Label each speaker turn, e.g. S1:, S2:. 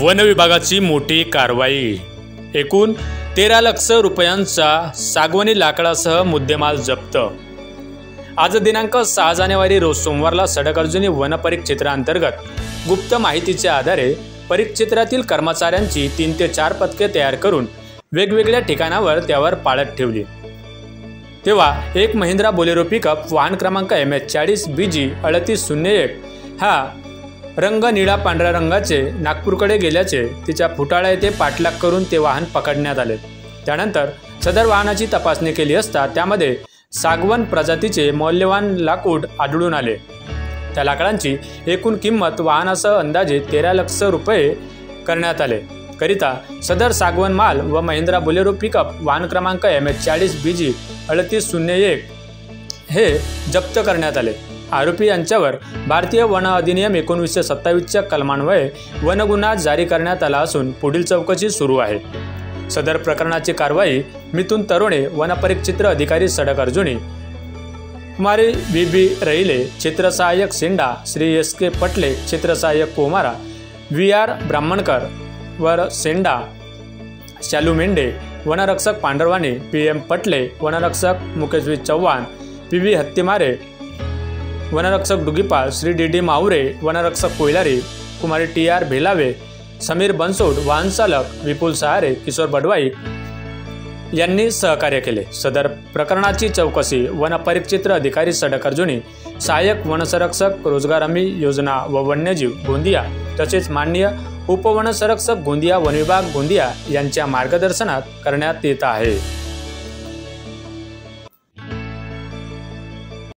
S1: One विभागाची मोठी कारवाई। एकूण 13 लाख रुपयांचा सागवानी लाकडासह मुद्देमाल जप्त। आज दिनांक 6 जानेवारी रोज सोमवारला सडक-अर्जुनी वन परिक्षेत्रांतर्गत गुप्त माहितीच्या आधारे परिक्षेत्रातील कर्मचाऱ्यांची 3 ते 4 पथके तयार करून वेगवेगळ्या ठिकाणावर त्यावर पाळत ठेवली। तेव्हा एक महिंद्रा बोलेरो पिकअप वाहन क्रमांक MS40BG 3801 हा रंग निळा पांढऱ्या रंगाचे नागपूरकडे गेल्याचे तिच्या फुटाळा येथे पाठलाग करून ते वाहन पकडण्यात आले। त्यानंतर सदर वाहनाची तपासणी केली असता त्यामध्ये सागवन प्रजातीचे मौल्यवान लाकूड आढळून आले। त्या लाकडांची एकूण किंमत वाहनासह अंदाजे 13 लाख रुपये करण्यात आले। करिता सदर सागवन माल व महिंद्रा बोलेरो पिकअप वाहन क्रमांक MS40BG 3801 हे जप्त करण्यात आले। आरोपी यांच्यावर भारतीय वन अधिनियम 1927च्या कलमान्वये वन गुन्हा जारी करण्यात आला असून पुढील चौकशी सुरू आहे। सदर प्रकरणाची कारवाई मिथुन तरोणे वन परिक्षेत्र अधिकारी सडक-अर्जुनी, कुमारी BB रहिले क्षेत्र सहाय्यक सेंडा, श्री SK पटले क्षेत्र सहाय्यक कोमारा, VR ब्राह्मणकर वर सेंडा, शालू मेंढे वनरक्षक पांढरवाणी, PM पटले वनरक्षक मुकेश चव्हाण, PB हत्तीमारे वनरक्षक डुगीपाल, श्री DD माहुरे वनरक्षक कोयलारी, कुमारी TR भेलावे, समीर बनसोड वाहन चालक, विपुल सहारे, किशोर बडवाई यांनी सहकार्य केले। सदर प्रकरणाची चौकशी वन परिक्षेत्र अधिकारी सडक-अर्जुनी, सहाय्यक वनसंरक्षक रोजगार हमी योजना व वन्यजीव गोंदिया तसेच माननीय उपवनसंरक्षक गोंदिया वन विभाग गोंदिया यांच्या मार्गदर्शनात करण्यात येत आहे।